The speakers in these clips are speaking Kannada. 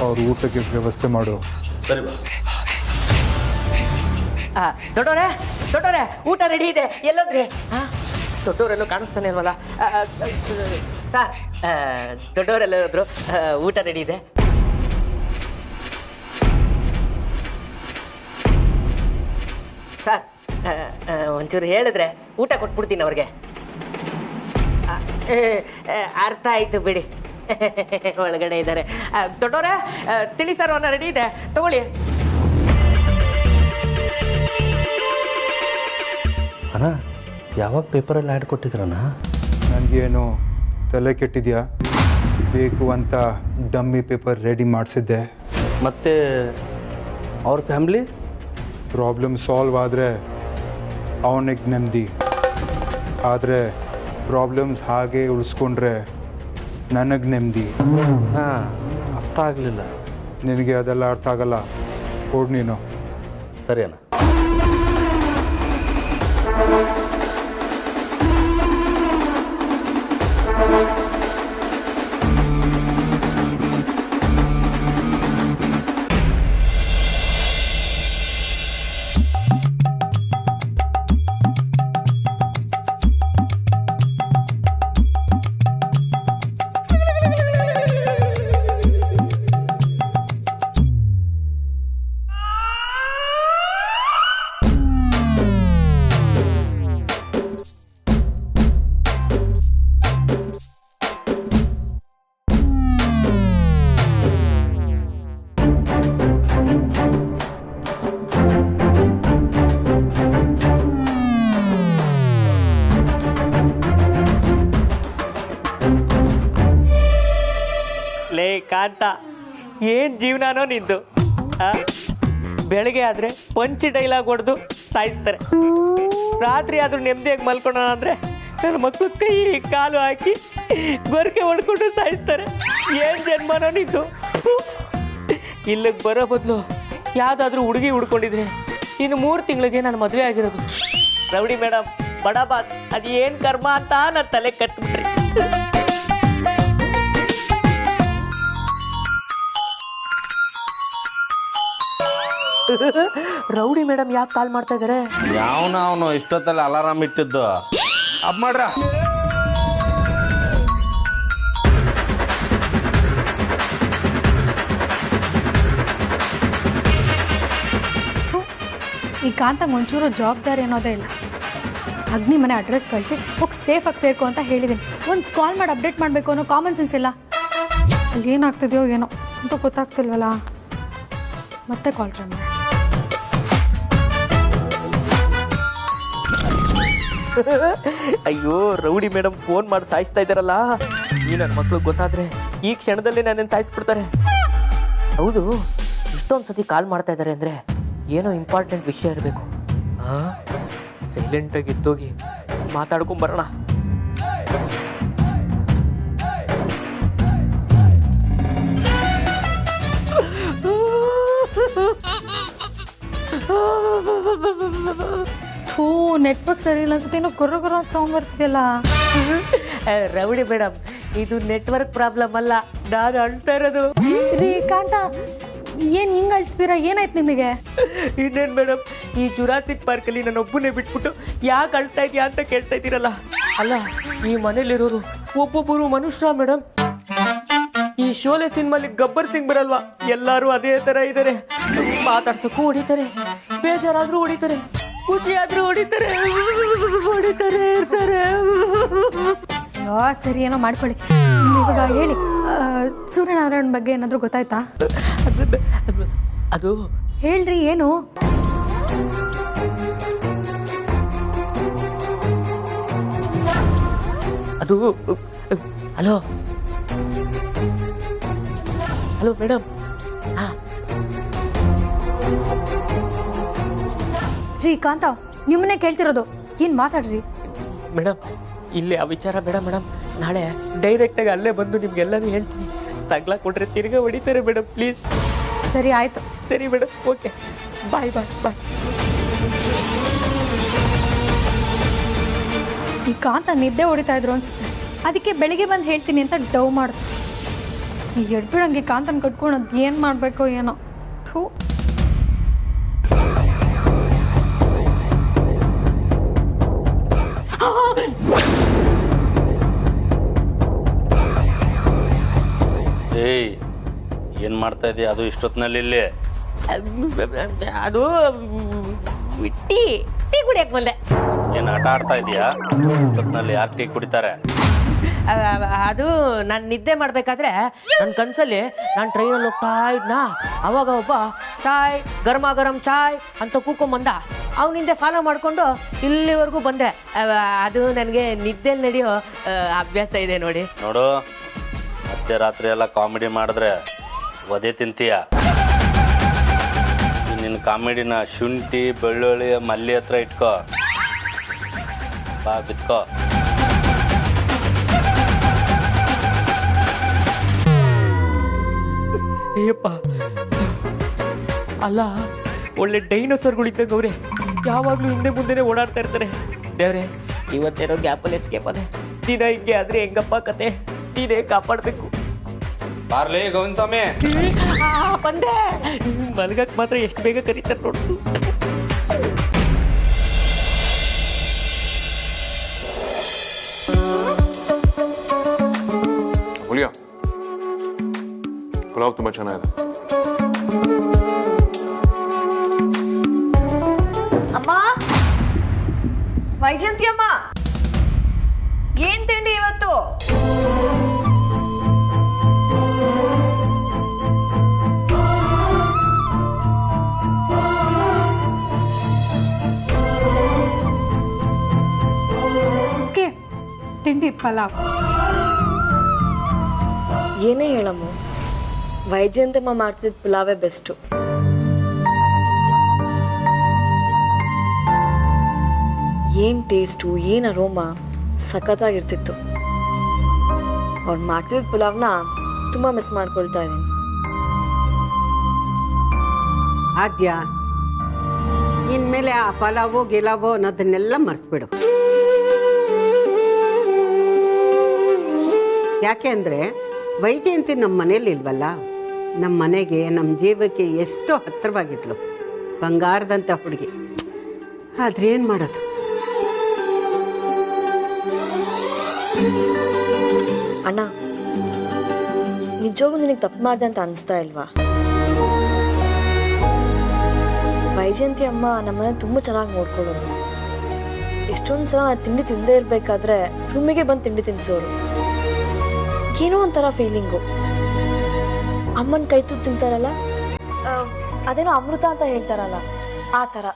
ಅವ್ರ ಊಟಕ್ಕೆ ವ್ಯವಸ್ಥೆ ಮಾಡು. ಸರಿ ಬಾಸ್. ದೊಡ್ಡವ್ರೆ ದೊಡ್ಡವ್ರೆ, ಊಟ ರೆಡಿ ಇದೆ, ಎಲ್ಲೋದ್ರಿ? ದೊಡ್ಡವರೆಲ್ಲೂ ಕಾಣಿಸ್ತಾನೆ ಇಲ್ವಲ್ಲ ಸರ್? ದೊಡ್ಡವರೆಲ್ಲ ಹೋದ್ರು, ಊಟ ರೆಡಿ ಇದೆ. ಸರ್ ಒಂಚೂರು ಹೇಳಿದ್ರೆ ಊಟ ಕೊಟ್ಬಿಡ್ತೀನಿ ಅವ್ರಿಗೆ. ಅರ್ಥ ಆಯ್ತು ಬಿಡಿ, ಒಳಗಡೆ ಇದ್ದಾರೆ. ದೊಡ್ಡವ್ರೆ ತಿಳಿ ಸರ್ ಅವನ್ನ ರೆಡಿ ಇದೆ, ತಗೊಳ್ಳಿ. ಅಣ್ಣ ಯಾವಾಗ ಪೇಪರಲ್ಲಿ ಆ್ಯಡ್ ಕೊಟ್ಟಿದ್ರಣ್ಣ? ನನಗೇನು ತಲೆ ಕೆಟ್ಟಿದ್ಯಾ? ಬೇಕು ಅಂತ ಡಮ್ಮಿ ಪೇಪರ್ ರೆಡಿ ಮಾಡಿಸಿದ್ದೆ. ಮತ್ತೆ ಅವ್ರ ಫ್ಯಾಮ್ಲಿ ಪ್ರಾಬ್ಲಮ್ ಸಾಲ್ವ್ ಆದರೆ ಅವನಿಗೆ ನೆಮ್ಮದಿ, ಆದರೆ ಪ್ರಾಬ್ಲಮ್ಸ್ ಹಾಗೆ ಉಳಿಸ್ಕೊಂಡ್ರೆ ನನಗೆ ನೆಮ್ಮದಿ. ಹಾಂ, ಅರ್ಥ ಆಗಲಿಲ್ಲ. ನಿನಗೆ ಅದೆಲ್ಲ ಅರ್ಥ ಆಗಲ್ಲ, ಕೊಡು ನೀನು. ಸರಿ ಅಣ್ಣ. ಲೇ ಕಾಂತ, ಏನು ಜೀವನಾನೋ ನಿಂದು? ಬೆಳಗ್ಗೆ ಆದರೆ ಪಂಚಿ ಡೈಲಾಗ್ ಹೊಡೆದು ಸಾಯಿಸ್ತಾರೆ, ರಾತ್ರಿ ಆದರೂ ನೆಮ್ಮದಿಯಾಗಿ ಮಲ್ಕೊಳ್ಳೋಣ ಅಂದರೆ ನನ್ನ ಮಕ್ಕಳು ಕೈ ಕಾಲು ಹಾಕಿ ಗೊರಕೆ ಹೊಡ್ಕೊಂಡು ಸಾಯಿಸ್ತಾರೆ. ಏನು ಜನ್ಮನೋ ನಿಂದು? ಇಲ್ಲಿಗೆ ಬರೋ ಬದಲು ಯಾವುದಾದ್ರೂ ಹುಡುಗಿ ಹುಡ್ಕೊಂಡಿದ್ರೆ ಇನ್ನು 3 ತಿಂಗಳಿಗೆ ನಾನು ಮದುವೆ ಆಗಿರೋದು. ರೌಡಿ ಮೇಡಮ್, ಬಡ ಬಾತ್, ಅದು ಏನು ಕರ್ಮ ಅಂತ ನನ್ನ ತಲೆ ಕಟ್ಬಿಟ್ರಿ. ರೌಡಿ ಮೇಡಮ್ ಯಾಕೆ ಕಾಲ್ ಮಾಡ್ತಾ ಇದ್ದಾರೆ? ಅವನು ಇಷ್ಟೊತ್ತಲ್ಲಿ ಅಲಾರಾಮ್ ಇಟ್ಟಿದ್ದು. ಅಪ್ ಮಾಡ್ರ. ಈ ಕಾಂತಂಗೆ ಒಂಚೂರು ಜವಾಬ್ದಾರಿ ಅನ್ನೋದೇ ಇಲ್ಲ. ಅಗ್ನಿ ಮನೆ ಅಡ್ರೆಸ್ ಕಳಿಸಿ ಹೋಗಿ ಸೇಫಾಗಿ ಸೇರ್ಕೊ ಅಂತ ಹೇಳಿದ್ದೀನಿ. ಒಂದು ಕಾಲ್ ಮಾಡಿ ಅಪ್ಡೇಟ್ ಮಾಡಬೇಕು ಅನ್ನೋ ಕಾಮನ್ ಸೆನ್ಸ್ ಇಲ್ಲ. ಅಲ್ಲಿ ಏನಾಗ್ತಿದೆಯೋ ಏನೋ ಅಂತ ಗೊತ್ತಾಗ್ತಿಲ್ವಲ್ಲ, ಮತ್ತೆ ಕಾಲ್ ಟ್ರೈ ಮಾಡಿ. ಅಯ್ಯೋ, ರೌಡಿ ಮೇಡಮ್ ಫೋನ್ ಮಾಡಿ ಸಾಯಿಸ್ತಾ ಇದ್ದಾರಲ್ಲ. ಈ ನನ್ನ ಮಕ್ಳು ಗೊತ್ತಾದ್ರೆ ಈ ಕ್ಷಣದಲ್ಲಿ ನನ್ನನ್ನು ಸಾಯಿಸ್ಬಿಡ್ತಾರೆ. ಹೌದು, ಇಷ್ಟೊಂದು ಸತಿ ಕಾಲ್ ಮಾಡ್ತಾ ಇದ್ದಾರೆ ಅಂದರೆ ಏನೋ ಇಂಪಾರ್ಟೆಂಟ್ ವಿಷಯ ಇರಬೇಕು. ಸೈಲೆಂಟಾಗಿ ಇದ್ದೋಗಿ ಮಾತಾಡ್ಕೊಂಬರೋಣ. ನೆಟ್ವರ್ಕ್ ಸರಿ ಇಲ್ಲ ಅನ್ಸುತ್ತೆ. ಏನೋ ಗೊರ್ರ ಗೊರ್ರ ಸೌಂಡ್ ಬರ್ತಿದೆಯಲ್ಲ. ರೌಡಿ ಮೇಡಮ್, ಇದು ನೆಟ್ವರ್ಕ್ ಪ್ರಾಬ್ಲಮ್ ಅಲ್ಲ, ನಾನು ಅಳ್ತಾ ಇರೋದು. ರೀ ಕಾಂತ, ಏನು ಹಿಂಗೆ ಅಳ್ತಿದ್ದೀರಾ? ಏನಾಯ್ತು ನಿಮಗೆ? ಇನ್ನೇನು ಮೇಡಮ್, ಈ ಜುರಾಸಿಕ್ ಪಾರ್ಕಲ್ಲಿ ನಾನು ಒಬ್ಬನೇ ಬಿಟ್ಬಿಟ್ಟು ಯಾಕೆ ಅಳ್ತಾ ಇದೆಯಾ ಅಂತ ಕೇಳ್ತಾ ಇದ್ದೀರಲ್ಲ. ಅಲ್ಲ, ಈ ಮನೇಲಿರೋರು ಒಬ್ಬೊಬ್ಬರು ಮನುಷ್ಯ ಮೇಡಮ್. ಈ ಶೋಲೆ ಸಿನಿಮಾಲಿ ಗಬ್ಬರ್ ಸಿಂಗ್ ಬರಲ್ವಾ, ಎಲ್ಲರೂ ಅದೇ ಥರ ಇದ್ದಾರೆ. ಮಾತಾಡ್ಸೋಕ್ಕೂ ಹೊಡಿತಾರೆ, ಬೇಜಾರಾದರೂ ಹೊಡಿತಾರೆ, ಖುಷಿಯಾದರೂ ಹೊಡಿತಾರೆ ಇರ್ತಾರೆ. ಸರಿ, ಏನೋ ಮಾಡ್ಕೊಳ್ಳಿ. ಇವಾಗ ಹೇಳಿ, ಸೂರ್ಯನಾರಾಯಣ್ ಬಗ್ಗೆ ಏನಾದರೂ ಗೊತ್ತಾಯ್ತಾ? ಅದು ಹೇಳ್ರಿ, ಏನು? ಅದು ಹಲೋ ಹಲೋ ಮೇಡಮ್. ರೀ ಕಾಂತ, ನಿಮ್ಮನ್ನೇ ಕೇಳ್ತಿರೋದು, ಏನು ಮಾತಾಡ್ರಿ ಮೇಡಮ್. ಇಲ್ಲಿ ಆ ವಿಚಾರ ಬೇಡ ಮೇಡಮ್, ನಾಳೆ ಡೈರೆಕ್ಟಾಗಿ ಅಲ್ಲೇ ಬಂದು ನಿಮ್ಗೆಲ್ಲನೂ ಹೇಳ್ತೀನಿ. ತಗ್ಲ ಕೊಟ್ರೆ ತಿರ್ಗಾ ಹೊಡಿತಾರೆ ಮೇಡಮ್, ಪ್ಲೀಸ್. ಸರಿ, ಆಯಿತು. ಸರಿ ಮೇಡಮ್, ಓಕೆ, ಬಾಯ್ ಬಾಯ್ ಬಾಯ್. ಈ ಕಾಂತ ನಿದ್ದೆ ಹೊಡಿತಾ ಇದ್ರು ಅನ್ಸುತ್ತೆ. ಅದಕ್ಕೆ ಬೆಳಿಗ್ಗೆ ಬಂದು ಹೇಳ್ತೀನಿ ಅಂತ ಡವ್ ಮಾಡ್ತೀನಿ. ಈ ಎಡ್ಬಿಡಂಗೆ ಕಾಂತನ ಕಟ್ಕೊಂಡು ಅದು ಏನು ಮಾಡಬೇಕೋ ಏನೋ. ಥೂ. ಏಯ್ ಏನು ಮಾಡ್ತಾ ಇದೀಯ? ಅದು ಇಷ್ಟೊತ್ತಿನಲ್ಲಿ ಇಲ್ಲಿ ಅದು ಟೀ ಟೀ ಕುಡಿಯಕ್ಕೆ ಬಂದೆ. ಏನು ಆಟ ಆಡ್ತಾ ಇದೀಯಾ? ಇಷ್ಟೊತ್ತಿನಲ್ಲಿ ಯಾರು ಟೀ ಕುಡಿತಾರೆ? ಅದು ನಾನು ನಿದ್ದೆ ಮಾಡಬೇಕಾದ್ರೆ ನನ್ನ ಕನಸಲ್ಲಿ ನಾನು ಟ್ರೈನಲ್ಲಿ ಹೋಗ್ತಾ ಇದ್ನಾ, ಅವಾಗ ಒಬ್ಬ ಚಾಯ್ ಗರಮ ಗರಂ ಚಾಯ್ ಅಂತ ಕೂಕೊಂಬಂದ. ಅವನಿಂದ ಫಾಲೋ ಮಾಡಿಕೊಂಡು ಇಲ್ಲಿವರೆಗೂ ಬಂದೆ. ಅದು ನನಗೆ ನಿದ್ದೆಯಲ್ಲಿ ನಡೆಯೋ ಅಭ್ಯಾಸ ಇದೆ ನೋಡಿ. ನೋಡು, ಮಧ್ಯರಾತ್ರಿ ಎಲ್ಲ ಕಾಮಿಡಿ ಮಾಡಿದ್ರೆ ಒದೆ ತಿಂತೀಯ. ನಿನ್ನ ಕಾಮಿಡಿನ ಶುಂಠಿ ಬೆಳ್ಳುಳ್ಳಿ ಮಲ್ಲಿ ಹತ್ರ ಇಟ್ಕೋ, ಬಾ ಬಿತ್ಕೋ. ಅಯ್ಯಪ್ಪ, ಅಲ್ಲ ಒಳ್ಳೆ ಡೈನೋಸರ್ಗಳಿದ್ದಂಗೆ ಅವ್ರೆ, ಯಾವಾಗಲೂ ಹಿಂದೆ ಮುಂದೆನೆ ಓಡಾಡ್ತಾ ಇರ್ತಾರೆ. ದೇವ್ರೆ, ಇವತ್ತೇನೋ ಗ್ಯಾಪಲ್ಲಿ ಎಸ್ಕೇಪ್ ಅದೇ. ದಿನ ಹಿಂಗೆ ಆದ್ರೆ ಹೆಂಗಪ್ಪ ಕತೆ? ನೀನೇ ಕಾಪಾಡಬೇಕು. ಬಾರ್ಲಿ ಗೋವಿಂದ ಸ್ವಾಮಿ. ಬಂದೆ. ಮಲ್ಗಕ್ಕೆ ಮಾತ್ರ ಎಷ್ಟು ಬೇಗ ಕರೀತಾರೆ ನೋಡು. ಹುಲಿಯಾ, ಪುಲಾವ್ ತುಂಬ ಚೆನ್ನಾಗಿದೆ. ಅಮ್ಮ, ವೈಜಂತಿ ಅಮ್ಮ, ಏನ್ ತಿಂಡಿ ಇವತ್ತು? ಓಕೆ, ತಿಂಡಿ ಪಲಾವ್. ಏನೇ ಹೇಳಮ್ಮ, ವೈಜಯಂತಮ್ಮ ಮಾಡ್ತಿದ್ದ ಪುಲಾವೇ ಬೆಸ್ಟು. ಏನ್ ಟೇಸ್ಟು, ಏನ್ ಅರೋಮ, ಸಖತ್ತಾಗಿರ್ತಿತ್ತು. ಅವ್ರು ಮಾಡ್ತಿದ್ದ ಪುಲಾವ್ನ ತುಂಬ ಮಿಸ್ ಮಾಡ್ಕೊಳ್ತಾ ಇದ್ದೀನಿ. ಆದ್ಯ, ಇನ್ಮೇಲೆ ಆ ಪಲಾವೋ ಗಿಲಾವೋ ಅನ್ನೋದನ್ನೆಲ್ಲ ಮರ್ತ್ಬಿಡು. ಯಾಕೆ ಅಂದರೆ ವೈಜಯಂತಿ ನಮ್ಮ ಮನೇಲಿ ಇಲ್ವಲ್ಲ. ನಮ್ಮ ಮನೆಗೆ, ನಮ್ಮ ಜೀವಕ್ಕೆ ಎಷ್ಟೋ ಹತ್ತಿರವಾಗಿದ್ಲು. ಬಂಗಾರದಂಥ ಹುಡುಗಿ. ಆದ್ರೆ ಏನು ಮಾಡೋದು? ಅಣ್ಣ, ನಿಜವಾಗ್ಲೂ ನಿನಗೆ ತಪ್ಪು ಮಾಡ್ದೆ ಅಂತ ಅನಿಸ್ತಾ ಇಲ್ವಾ? ವೈಜಯಂತಿ ಅಮ್ಮ ನಮ್ಮನೆ ತುಂಬ ಚೆನ್ನಾಗಿ ನೋಡ್ಕೊಳ್ಳೋರು. ಎಷ್ಟೊಂದು ಸಲ ನಾನು ತಿಂಡಿ ತಿಂದೇ ಇರಬೇಕಾದ್ರೆ ರೂಮಿಗೆ ಬಂದು ತಿಂಡಿ ತಿನ್ನಿಸೋರು. ಏನೋ ಒಂಥರ ಫೀಲಿಂಗು. ಅಮ್ಮನ ಕೈ ತುತ್ತು ತಿಂತಾರಲ್ಲ, ಅದೇನೋ ಅಮೃತ ಅಂತ ಹೇಳ್ತಾರಲ್ಲ, ಆ ಥರ.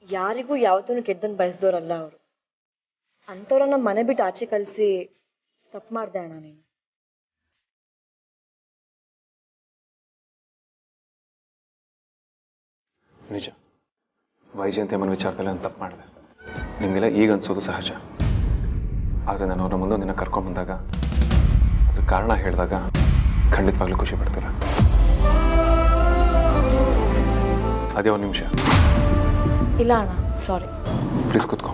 ಯಾರಿಗೂ ಯಾವತ್ತೂ ಕೆಟ್ಟದನ್ನು ಬಯಸ್ದೋರಲ್ಲ ಅವರು. ಅಂಥವ್ರನ್ನ ಮನೆ ಬಿಟ್ಟು ಆಚೆ ಕಳಿಸಿ ತಪ್ಪು ಮಾಡ್ದೆ ಅಣ್ಣ ನೀನು. ನಿಜ, ವೈಜಯಂತಿ ಅಮ್ಮನ ವಿಚಾರದಲ್ಲಿ ನಾನು ತಪ್ಪು ಮಾಡಿದೆ. ನಿಮಗೆಲ್ಲ ಈಗ ಅನ್ಸೋದು ಸಹಜ. ಆದರೆ ನಾನು ಅವ್ರ ಮುಂದೆ ನಿನ್ನ ಕರ್ಕೊಂಬಂದಾಗ, ಅದ್ರ ಕಾರಣ ಹೇಳಿದಾಗ ಖಂಡಿತವಾಗ್ಲೂ ಖುಷಿ ಪಡ್ತೀರ. ಅದೇ ಒಂದು ನಿಮಿಷ. ಇಲ್ಲ ಅಣ್ಣ, ಸಾರಿ. ಪ್ಲೀಸ್ ಕೂತ್ಕೊ.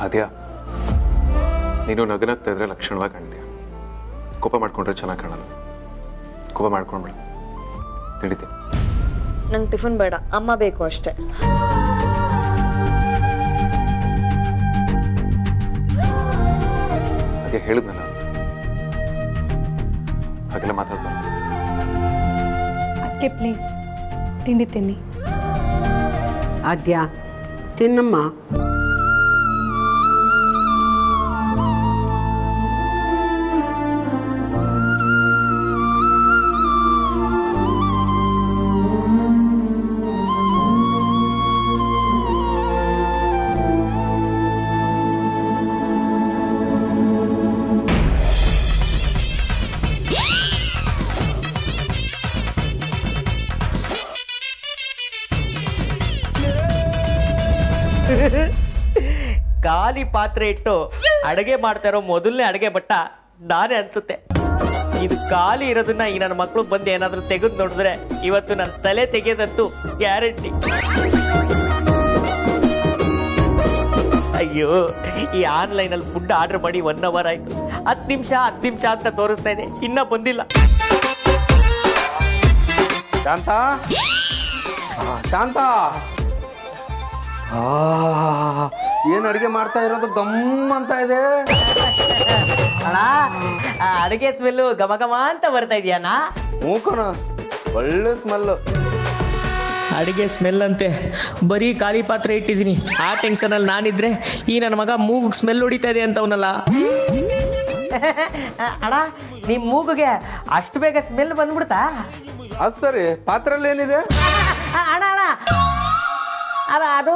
ಅದ್ಯಾ, ನೀನು ನಗನಾಗ್ತಾ ಇದ್ರೆ ಲಕ್ಷಣವಾಗಿ ಕಾಣ್ತೀಯ. ಕೋಪ ಮಾಡ್ಕೊಂಡ್ರೆ ಚೆನ್ನಾಗಿ ಕಾಣಲ್ಲ. ಕೋಪ ಮಾಡ್ಕೊಂಡ್ಬೇಡ. ತಿಳಿತೀನಿ. ನಂಗೆ ಟಿಫನ್ ಬೇಡ, ಅಮ್ಮ ಬೇಕು ಅಷ್ಟೇ. ಅದೇ ಹೇಳಿದ್ನಲ್ಲ, ಹಾಗೆಲ್ಲ ಮಾತಾಡ್ಬಾರ್ದು. ಅದಕ್ಕೆ ಪ್ಲೀಸ್ ತಿಂಡಿ ತಿನ್ನಿ. ಆದ್ಯ, ತಿನ್ನಮ್ಮ. ಖಾಲಿ ಪಾತ್ರೆ ಇಟ್ಟು ಅಡುಗೆ ಮಾಡ್ತಾ ಇರೋ ಮೊದಲನೇ ಅಡುಗೆ ಭಟ್ಟ ನಾನೇ ಅನ್ಸುತ್ತೆ. ಇದು ಖಾಲಿ ಇರೋದನ್ನ ಈ ನನ್ನ ಮಕ್ಕಳು ಬಂದು ಏನಾದರೂ ತೆಗೆದು ನೋಡಿದ್ರೆ ಇವತ್ತು ನನ್ನ ತಲೆ ತೆಗೆಯೋದಂತೂ ಗ್ಯಾರಂಟಿ. ಅಯ್ಯೋ, ಈ ಆನ್ಲೈನಲ್ಲಿ ಫುಡ್ ಆರ್ಡರ್ ಮಾಡಿ 1 hour ಆಯ್ತು. 10 ನಿಮಿಷ ಅಂತ ತೋರಿಸ್ತಾ ಇದೆ, ಇನ್ನ ಬಂದಿಲ್ಲ. ಶಾಂತ, ಶಾಂತ, ಏನ್ ಅಡಿಗೆ ಮಾಡ್ತಾ ಇರೋದು ಗಮ್ ಅಂತ ಇದೆ. ಅಣ್ಣ, ಅಡುಗೆ ಸ್ಮೆಲ್ಲು ಘಮ ಘಮ ಅಂತ ಬರ್ತಾ ಇದೆಯಣ್ಣ. ಮೂಕಣ, ಒಳ್ಳೆ ಸ್ಮೆಲ್ಲು. ಅಡುಗೆ ಸ್ಮೆಲ್ ಅಂತೆ, ಬರೀ ಖಾಲಿ ಪಾತ್ರೆ ಇಟ್ಟಿದ್ದೀನಿ. ಆ ಟೆನ್ಷನಲ್ಲಿ ನಾನಿದ್ರೆ ಈ ನನ್ನ ಮಗ ಮೂಗು ಸ್ಮೆಲ್ ಹೊಡಿತಾ ಇದೆ ಅಂತವನಲ್ಲ. ಅಣ್ಣ, ನಿಮ್ಮ ಮೂಗುಗೆ ಅಷ್ಟು ಬೇಗ ಸ್ಮೆಲ್ ಬಂದ್ಬಿಡ್ತಾ? ಅದು ಸರಿ, ಪಾತ್ರೆಯಲ್ಲಿ ಏನಿದೆ? ಅಣ್ಣ ಅಣ್ಣ, ಅದು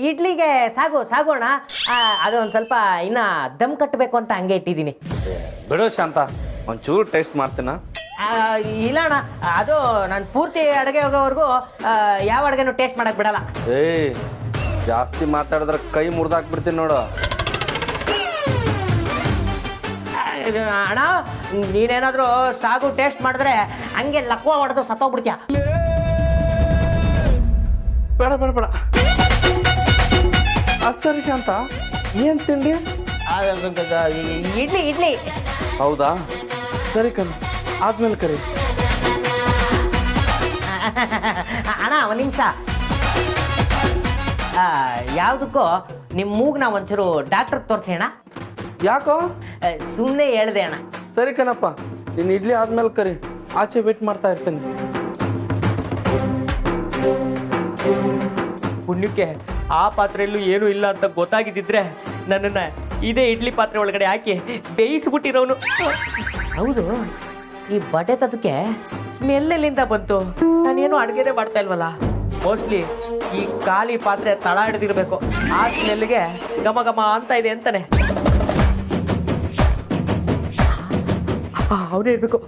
ಇಡ್ಲಿಗೆ ಸಾಗೋಣ. ಅದು ಒಂದು ಸ್ವಲ್ಪ ಇನ್ನ ದಮ್ ಕಟ್ಟಬೇಕು ಅಂತ ಹಂಗೆ ಇಟ್ಟಿದ್ದೀನಿ. ಬಿಡು ಶಾಂತ, ಒಂಚೂರು ಟೇಸ್ಟ್ ಮಾಡ್ತೀನ. ಇಲ್ಲ ಅಣ್ಣ, ಅದು ನಾನು ಪೂರ್ತಿ ಅಡುಗೆ ಹೋಗೋವರೆಗೂ ಯಾವ ಅಡುಗೆನೂ ಟೇಸ್ಟ್ ಮಾಡಕ್ ಬಿಡಲ್ಲ. ಏಯ್, ಜಾಸ್ತಿ ಮಾತಾಡಿದ್ರೆ ಕೈ ಮುರಿದಾಕ್ಬಿಡ್ತೀನಿ ನೋಡು. ಅಣ್ಣ, ನೀನೇನಾದರೂ ಸಾಗು ಟೇಸ್ಟ್ ಮಾಡಿದ್ರೆ ಹಂಗೆ ಲಕ್ವ ಹೊಡೆದು ಸತ್ತೋಗ್ಬಿಡ್ತೀಯ. ಬೇಡ ಬೇಡ ಬೇಡ. ಅದು ಸರಿ ಶಾಂತ, ಏನು ತಿಂಡಿ? ಇಡ್ಲಿ. ಹೌದಾ, ಸರಿ ಕಣ್, ಆದ್ಮೇಲೆ ಕರಿ. ಅಣ್ಣ, ಒಂದು ನಿಮಿಷ. ಯಾವುದಕ್ಕೂ ನಿಮ್ಮ ಮೂಗ್ನ ಒಂಚೂರು ಡಾಕ್ಟ್ರಿಗೆ ತೋರಿಸಿ ಅಣ್ಣ. ಯಾಕೋ? ಸುಮ್ಮನೆ ಹೇಳ್ದೆ ಅಣ್ಣ. ಸರಿ ಕಣಪ್ಪ, ನೀನು ಇಡ್ಲಿ ಆದ್ಮೇಲೆ ಕರಿ, ಆಚೆ ವೇಟ್ ಮಾಡ್ತಾ ಇರ್ತೇನೆ. ಪುಣ್ಯಕ್ಕೆ ಆ ಪಾತ್ರೆಯಲ್ಲೂ ಏನೂ ಇಲ್ಲ ಅಂತ ಗೊತ್ತಾಗಿದ್ದಿದ್ರೆ ನನ್ನನ್ನು ಇದೇ ಇಡ್ಲಿ ಪಾತ್ರೆ ಒಳಗಡೆ ಹಾಕಿ ಬೇಯಿಸ್ಬಿಟ್ಟಿರೋನು. ಹೌದು, ಈ ಬಡೆ ತದಕ್ಕೆ ಸ್ಮೆಲ್ ಎಲ್ಲಿಂದ ಬಂತು? ನಾನೇನು ಅಡುಗೆನೇ ಮಾಡ್ತಾ ಇಲ್ವಲ್ಲ. ಮೋಸ್ಟ್ಲಿ ಈ ಖಾಲಿ ಪಾತ್ರೆ ತಳ ಹಿಡಿದಿರ್ಬೇಕು. ಆ ಸ್ಮೆಲ್ಗೆ ಘಮ ಘಮ ಅಂತ ಇದೆ ಅಂತಾನೆ. ಅವನೇ ಇರ್ಬೇಕು.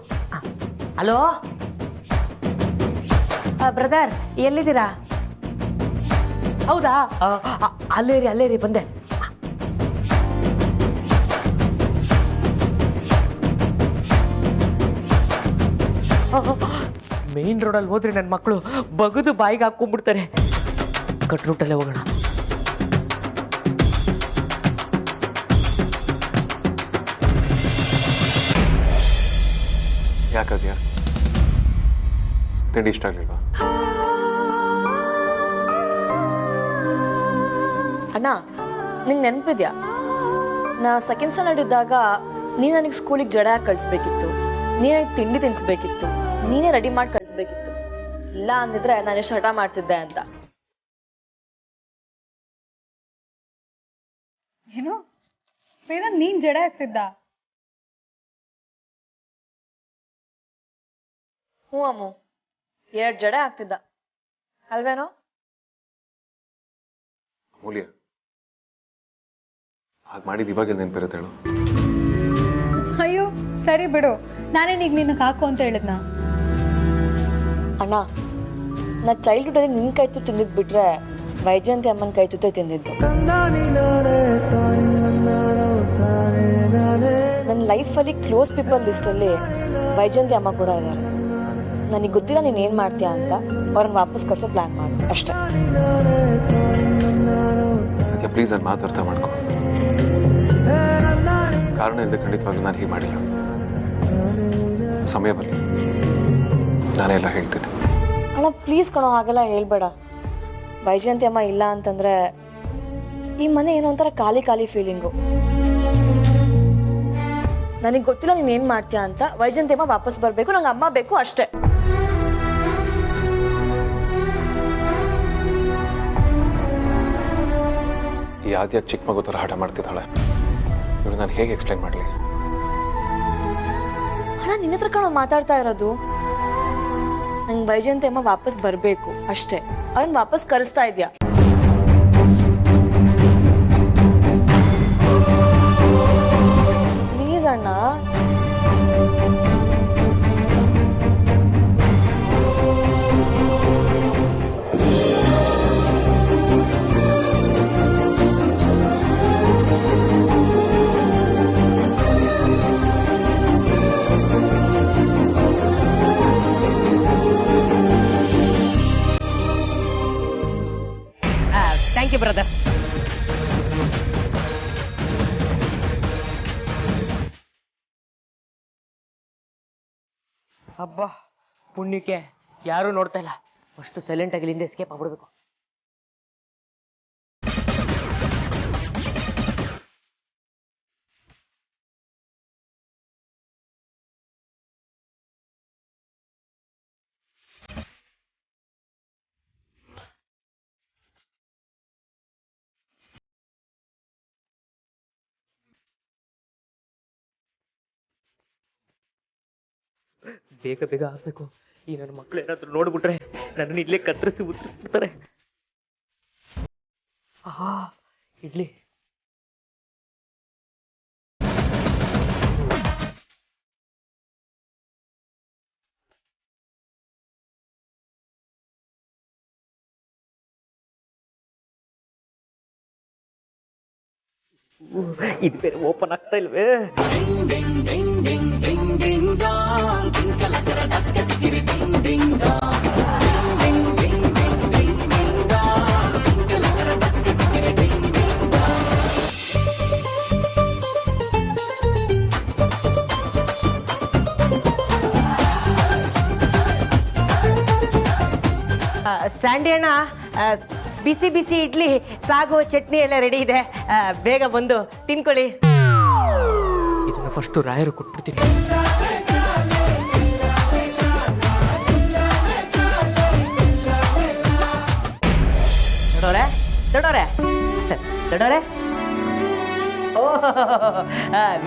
ಹಲೋ ಬ್ರದರ್, ಎಲ್ಲಿದ್ದೀರಾ? ಹೌದಾ, ಅಲ್ಲೇ ರೀ ಬಂದೆ. ಮೇನ್ ರೋಡಲ್ಲಿ ಹೋದ್ರೆ ನನ್ನ ಮಕ್ಕಳು ಬಗದು ಬಾಯಿಗೆ ಹಾಕೊಂಡ್ಬಿಡ್ತಾರೆ. ಕಟ್ ರೂಟಲ್ಲೇ ಹೋಗೋಣ. ಯಾಕಾದ್ಯಾ? ತಿಂಡಿ ಇಷ್ಟ ಆಗಲಿಲ್ವಾ? ಅಣ್ಣ, ನಿಂಗೆ ನೆನಪಿದ್ಯಾ, ನಾ ಸೆಕೆಂಡ್ ಸ್ಟ್ಯಾಂಡರ್ಡ್ ಇದ್ದಾಗ ನೀನು ನನಗೆ ಸ್ಕೂಲಿಗೆ ಜಡ ಹಾಕಿ ಕಳಿಸ್ಬೇಕಿತ್ತು, ನೀನು ನನಗೆ ತಿಂಡಿ ತಿನ್ನಿಸ್ಬೇಕಿತ್ತು, ನೀನೇ ರೆಡಿ ಮಾಡಿ ಕಳಿಸ್ಬೇಕಿತ್ತು. ಇಲ್ಲ ಅಂದಿದ್ರೆ ನಾನು ಎಷ್ಟು ಹಠ ಮಾಡ್ತಿದ್ದೆ ಅಂತ. ಏನು ವೇದಾಂತ್, ನೀನ್ ಜಡೆ ಆಗ್ತಿದ್ದ? ಹ್ಞೂ ಅಮ್ಮು, 2 ಜಡೆ ಆಗ್ತಿದ್ದ ಅಲ್ವೇನೋ? ಮೂಲ್ಯ, ಹಾಗೆ ಮಾಡಿದ್ದು ಇವಾಗ ನೆನಪಿರುತ್ತೆ ಹೇಳು. ಅಯ್ಯೋ ಸರಿ ಬಿಡು, ನಾನೇನೀಗ ನಿನಗೆ ಹಾಕು ಅಂತ ಹೇಳಿದ್ನ? ಅಣ್ಣ, ನಾ ಚೈಲ್ಡ್ಹುಡ್ಡಲ್ಲಿ ನಿನ್ನ ಕೈ ತುತ್ತು ತಿಂದಿದ್ದು ಬಿಟ್ರೆ ವೈಜಯಂತಿ ಅಮ್ಮನ ಕೈ ತುತ್ತೇ ತಿಂದಿದ್ದು. ನನ್ನ ಲೈಫಲ್ಲಿ ಕ್ಲೋಸ್ ಪೀಪಲ್ ಲಿಸ್ಟಲ್ಲಿ ವೈಜಯಂತಿ ಅಮ್ಮ ಕೂಡ ಇದ್ದಾರೆ. ನನಗೆ ಗೊತ್ತಿಲ್ಲ ನೀನು ಏನು ಮಾಡ್ತೀಯಾ ಅಂತ ಅವ್ರನ್ನ ವಾಪಸ್ ಕಳಿಸೋ ಪ್ಲ್ಯಾನ್ ಮಾಡಿ ಅಷ್ಟೇ. ಅದಕ್ಕೆ ಪ್ಲೀಸ್ ನನ್ನ ಮಾತು ಅರ್ಥ ಮಾಡ್ಕೊ. ಕಾರಣ ಇಲ್ಲದೆ ಖಂಡಿತವಾಗ್ಲೂ ನಾನು ಹೀಗೆ ಮಾಡಿಲ್ಲ. ಸಮಯ ಬರಲಿ, ನಾನೇ ಎಲ್ಲ ಹೇಳ್ತೀನಿ. ಅಣ್ಣ ಪ್ಲೀಸ್ ಕಣೋ, ಹಾಗೆಲ್ಲ ಹೇಳ್ಬೇಡ. ವೈಜಯಂತಿ ಅಮ್ಮ ಇಲ್ಲ ಅಂತಂದರೆ ಈ ಮನೆ ಏನೋ ಒಂಥರ ಖಾಲಿ ಖಾಲಿ ಫೀಲಿಂಗು. ನನಗೆ ಗೊತ್ತಿಲ್ಲ ನೀನು ಏನು ಮಾಡ್ತೀಯಾ ಅಂತ. ವೈಜಯಂತಿ ಅಮ್ಮ ವಾಪಸ್ ಬರಬೇಕು, ನಂಗೆ ಅಮ್ಮ ಬೇಕು ಅಷ್ಟೇ. ಈ ಆದ್ಯ ಚಿಕ್ಕ ಮಗು ಥರ ಹಠ ಮಾಡ್ತಿದ್ದಾಳೆ. ಇವಳು ನಾನು ಹೇಗೆ ಎಕ್ಸ್ಪ್ಲೈನ್ ಮಾಡಲಿ? ಅಣ್ಣ, ನಿನ್ನ ಹತ್ರ ಕಣೋ ಮಾತಾಡ್ತಾ ಇರೋದು. ನಂಗೆ ವೈಜಯಂತಿ ಅಮ್ಮ ವಾಪಸ್ ಬರಬೇಕು ಅಷ್ಟೇ. ಅವ್ರನ್ನ ವಾಪಸ್ ಕರೆಸ್ತಾ ಇದೆಯಾ? ಪ್ಲೀಸ್ ಅಣ್ಣ. ಅಬ್ಬಾ ಪುಣ್ಯಕ್ಕೆ ಯಾರೂ ನೋಡ್ತಾ ಇಲ್ಲ. ಅಷ್ಟು ಸೈಲೆಂಟ್ ಆಗಿ ಇಲ್ಲಿಂದ ಎಸ್ಕೇಪ್ ಆಗ್ಬಿಡ್ಬೇಕು. ಬೇಗ ಬೇಗ ಆಗ್ಬೇಕು. ಈ ನನ್ನ ಮಕ್ಳು ಏನಾದ್ರು ನೋಡ್ಬಿಟ್ರೆ ನನ್ನ ಇಲ್ಲೇ ಕತ್ತರಿಸಿ ಉತ್ತರಿಸ್ಬಿಡ್ತಾರೆ. ಆಹಾ ಇಡ್ಲಿ. ಇದು ಬೇರೆ ಓಪನ್ ಆಗ್ತಾ ಇಲ್ವೇ? ಸ್ಯಾಂಡಿ ಅಣ್ಣ, ಬಿಸಿ ಬಿಸಿ ಇಡ್ಲಿ, ಸಾಗು, ಚಟ್ನಿ ಎಲ್ಲ ರೆಡಿ ಇದೆ. ಬೇಗ ಬಂದು ತಿನ್ಕೊಳ್ಳಿ. ಇದನ್ನ ಫಸ್ಟು ರಾಯರು ಕೊಟ್ಬಿಡ್ತೀನಿ. ದೊಡ್ಡೋರೆ ದೊಡ್ಡೋರೆ ದೊಡ್ಡೋರೆ, ಓ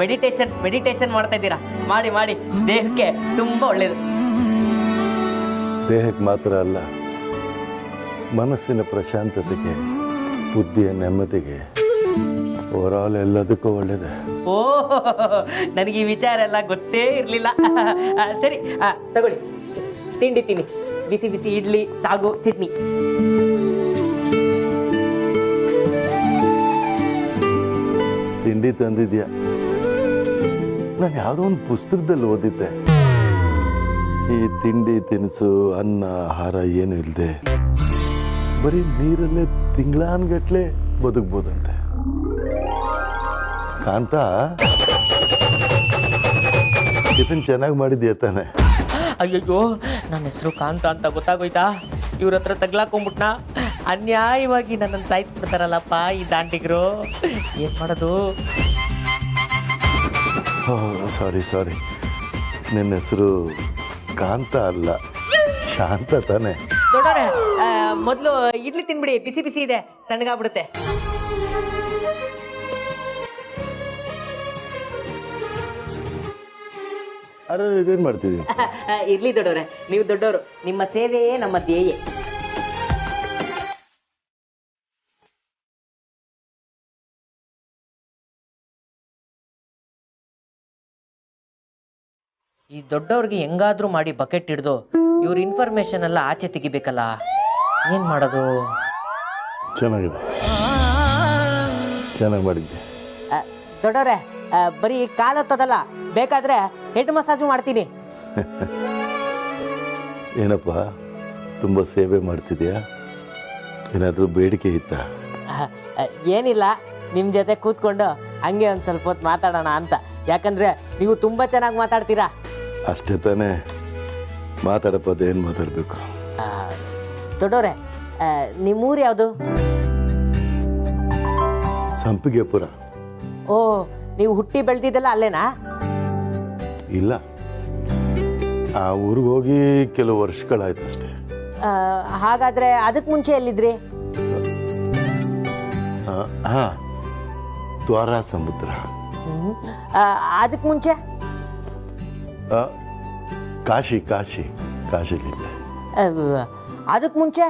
ಮೆಡಿಟೇಷನ್ ಮಾಡ್ತಾ ಇದ್ದೀರಾ? ಮಾಡಿ ಮಾಡಿ, ದೇಹಕ್ಕೆ ತುಂಬಾ ಒಳ್ಳೇದು. ದೇಹಕ್ಕೆ ಮಾತ್ರ ಅಲ್ಲ, ಮನಸ್ಸಿನ ಪ್ರಶಾಂತತೆಗೆ, ಬುದ್ಧಿಯ ನೆಮ್ಮದಿಗೆ, ಓವರಾಲ್ ಎಲ್ಲದಕ್ಕೂ ಒಳ್ಳೇದೆ. ಓ ನನಗೆ ಈ ವಿಚಾರ ಎಲ್ಲ ಗೊತ್ತೇ ಇರಲಿಲ್ಲ. ಸರಿ, ತಗೊಳ್ಳಿ, ತಿಂಡಿ ತಿನ್ನಿ. ಬಿಸಿ ಬಿಸಿ ಇಡ್ಲಿ, ಸಾಗು, ಚಟ್ನಿ. ತಿಂಡಿ ತಂದಿದ್ಯಾ? ನಾನು ಯಾವುದೋ ಒಂದು ಪುಸ್ತಕದಲ್ಲಿ ಓದಿದ್ದೆ, ಈ ತಿಂಡಿ ತಿನಿಸು, ಅನ್ನ, ಆಹಾರ ಏನು ಇಲ್ಲದೆ ಬರೀ ನೀರಲ್ಲೇ ತಿಂಗಳಾನ್ಗಟ್ಲೆ ಬದುಕ್ಬೋದಂತೆ. ಕಾಂತ, ಟಿಫಿನ್ ಚೆನ್ನಾಗಿ ಮಾಡಿದ್ಯಾ ತಾನೆ? ಅಯ್ಯಯ್ಯೋ, ನನ್ನ ಹೆಸರು ಕಾಂತ ಅಂತ ಗೊತ್ತಾಗೋಯ್ತಾ? ಇವ್ರ ಹತ್ರ ತಗ್ಲಾಕೊಂಡ್ಬಿಟ್ನಾ? ಅನ್ಯಾಯವಾಗಿ ನನ್ನನ್ನು ಸಾಯಿಸ್ಬಿಡ್ತಾರಲ್ಲಪ್ಪ ಈ ದಾಂಡಿಗರು. ಏನ್ ಮಾಡೋದು? ಸಾರಿ, ನಿನ್ನ ಹೆಸರು ಕಾಂತ ಅಲ್ಲ, ಶಾಂತ ತಾನೆ? ದೊಡ್ಡೋರೆ, ಮೊದಲು ಇಡ್ಲಿ ತಿನ್ಬಿಡಿ, ಬಿಸಿ ಬಿಸಿ ಇದೆ, ತಣ್ಣಗಾಗ್ಬಿಡುತ್ತೆ. ಅರೆ, ಇದೇನು ಮಾಡ್ತಿದ್ದೀನಿ? ಇರ್ಲಿ ದೊಡ್ಡೋರೆ, ನೀವು ದೊಡ್ಡವರು, ನಿಮ್ಮ ಸೇವೆಯೇ ನಮ್ಮ ಧ್ಯೇಯ. ಈ ದೊಡ್ಡವ್ರಿಗೆ ಹೆಂಗಾದ್ರೂ ಮಾಡಿ ಬಕೆಟ್ ಹಿಡ್ದು ಇವ್ರ ಇನ್ಫಾರ್ಮೇಶನ್ ಎಲ್ಲ ಆಚೆ ತೆಗಿಬೇಕಲ್ಲ. ಏನ್ ಮಾಡೋದು? ಚೆನ್ನಾಗಿದೆ, ಚೆನ್ನಾಗಿ ಮಾಡಿದ್ದೆ. ದೊಡ್ಡೋರೆ, ಬರೀ ಕಾಲತ್ತದಲ್ಲ, ಬೇಕಾದ್ರೆ ಹೆಡ್ ಮಸಾಜು ಮಾಡ್ತೀನಿ. ಏನಪ್ಪ, ತುಂಬ ಸೇವೆ ಮಾಡ್ತಿದ್ಯಾ? ಏನಾದರೂ ಬೇಡಿಕೆ ಇತ್ತಾ? ಏನಿಲ್ಲ, ನಿಮ್ಮ ಜೊತೆ ಕೂತ್ಕೊಂಡು ಹಂಗೆ ಒಂದು ಸ್ವಲ್ಪ ಹೊತ್ತು ಮಾತಾಡೋಣ ಅಂತ. ಯಾಕಂದ್ರೆ ನೀವು ತುಂಬ ಚೆನ್ನಾಗಿ ಮಾತಾಡ್ತೀರಾ. ಅಷ್ಟೇ ತಾನೇ, ಮಾತಾಡಪ್ಪ, ಅದೇನು ಮಾತಾಡಬೇಕು? ದೊಡ್ಡೋರೆ, ನಿಮ್ಮೂರು ಯಾವುದು? ಸಂಪಿಗೆಪುರ. ಓ, ನೀವು ಹುಟ್ಟಿ ಬೆಳೆದಿದ್ದೆಲ್ಲ ಅಲ್ಲೇನಾ? ಇಲ್ಲ, ಆ ಊರಿಗೆ ಹೋಗಿ ಕೆಲವು ವರ್ಷಗಳಾಯ್ತು ಅಷ್ಟೇ. ಹಾಗಾದ್ರೆ ಅದಕ್ಕೆ ಮುಂಚೆ ಎಲ್ಲಿದ್ರಿ? ಹಾಂ, ದ್ವಾರ ಸಮುದ್ರ. ಅದಕ್ಕೆ ಮುಂಚೆ? ಕಾಶಿಲಿದ್ದೆ. ಅದಕ್ಕೆ ಮುಂಚೆ?